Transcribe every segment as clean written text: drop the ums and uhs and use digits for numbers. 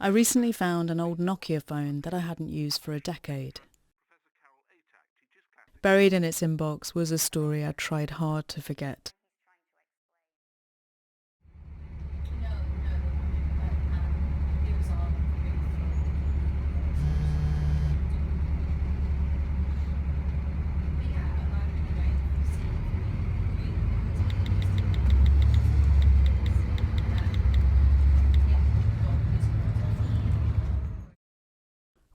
I recently found an old Nokia phone that I hadn't used for a decade. Buried in its inbox was a story I tried hard to forget.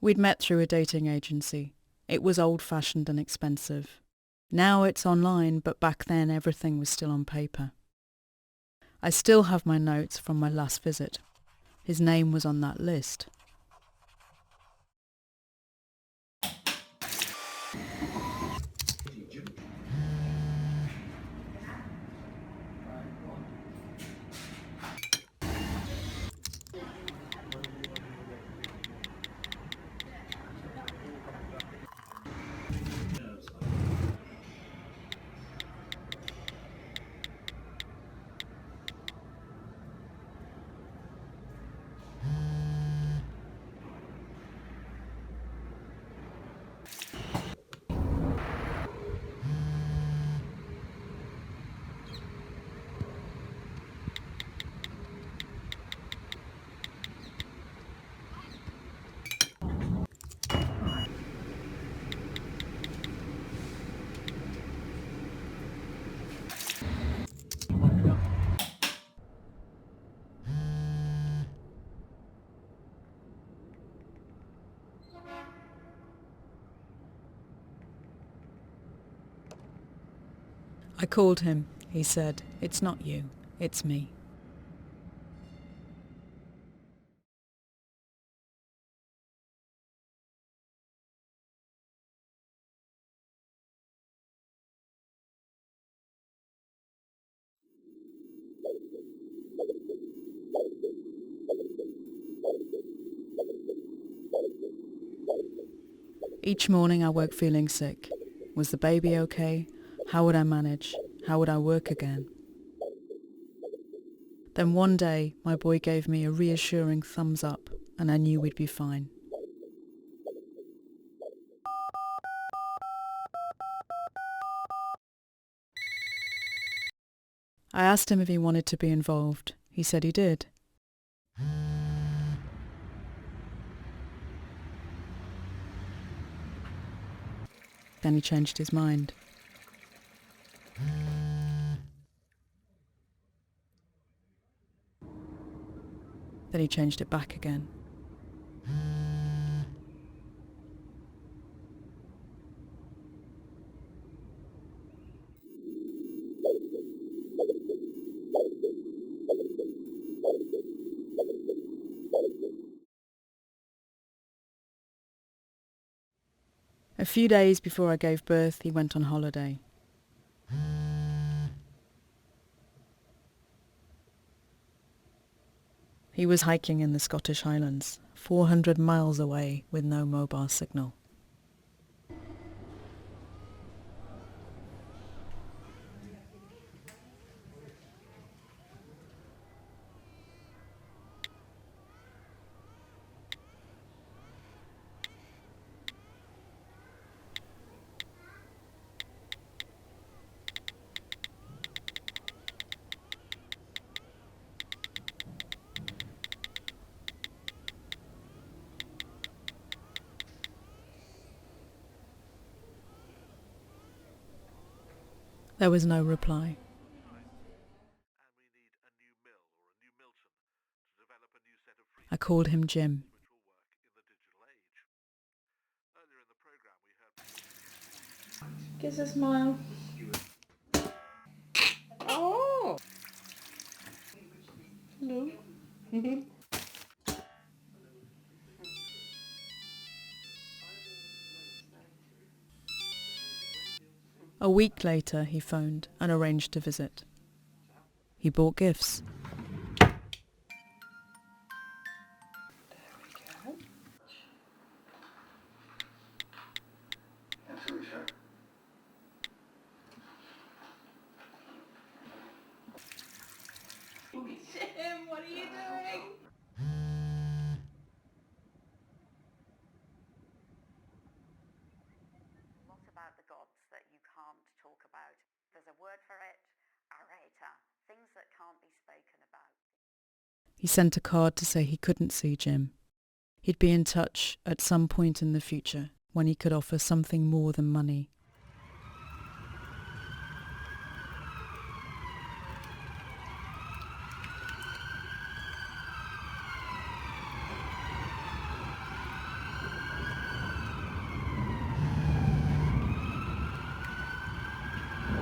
We'd met through a dating agency. It was old-fashioned and expensive. Now it's online, but back then everything was still on paper. I still have my notes from my last visit. His name was on that list. I called him. He said, "It's not you, it's me." Each morning I woke feeling sick. Was the baby okay? How would I manage? How would I work again? Then one day my boy gave me a reassuring thumbs up and I knew we'd be fine. I asked him if he wanted to be involved. He said he did. Then he changed his mind. Then he changed it back again. A few days before I gave birth, he went on holiday. He was hiking in the Scottish Highlands, 400 miles away with no mobile signal. There was no reply. I called him Jim. Give us a smile. Oh! Hello. A week later he phoned and arranged a visit. He bought gifts. There we go. Absolutely, sir. He sent a card to say he couldn't see Jim. He'd be in touch at some point in the future when he could offer something more than money.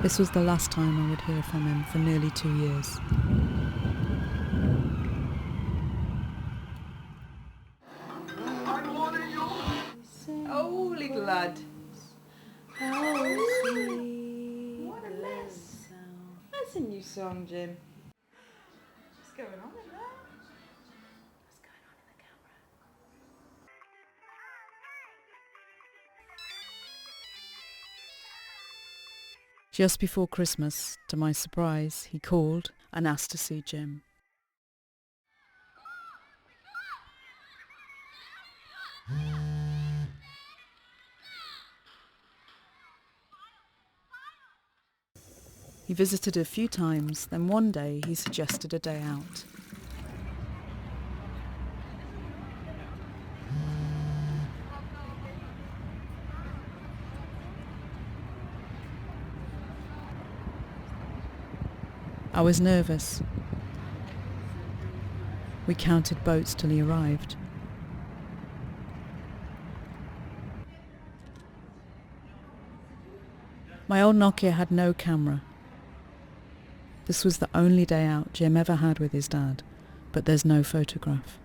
This was the last time I would hear from him for nearly 2 years. Oh, little lad. What What a mess. That's a new song, Jim. What's going on in there? What's going on in the camera? Just before Christmas, to my surprise, he called and asked to see Jim. He visited a few times, then one day he suggested a day out. I was nervous. We counted boats till he arrived. My old Nokia had no camera. This was the only day out Jim ever had with his dad, but there's no photograph.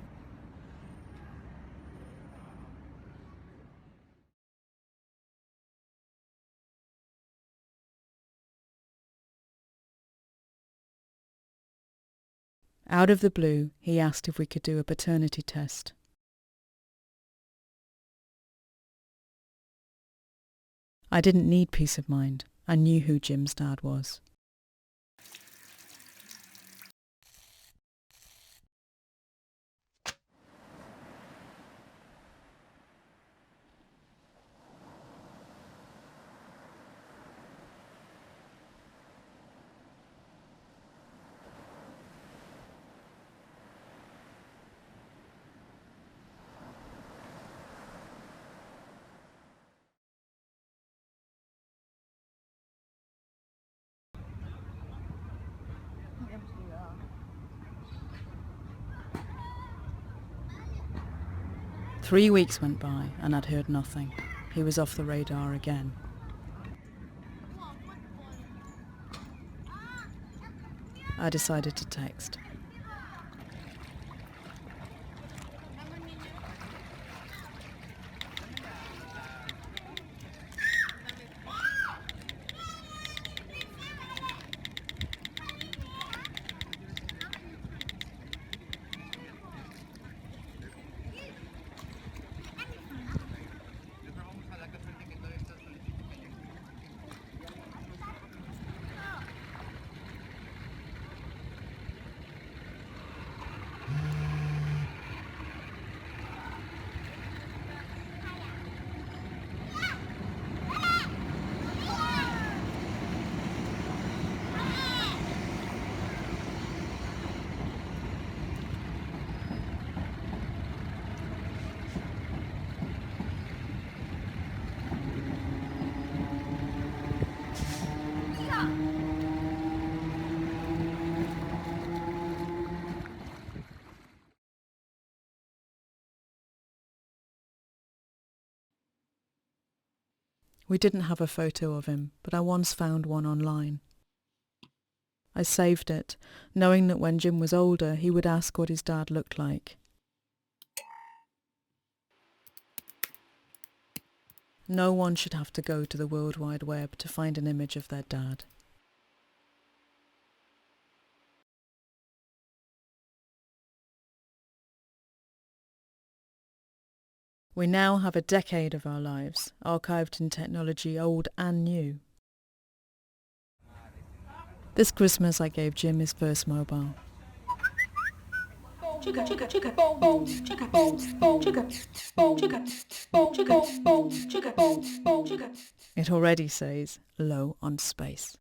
Out of the blue, he asked if we could do a paternity test. I didn't need peace of mind. I knew who Jim's dad was. Three weeks went by and I'd heard nothing. He was off the radar again. I decided to text. We didn't have a photo of him, but I once found one online. I saved it, knowing that when Jim was older, he would ask what his dad looked like. No one should have to go to the World Wide Web to find an image of their dad. We now have a decade of our lives, archived in technology old and new. This Christmas I gave Jim his first mobile. It already says low on space.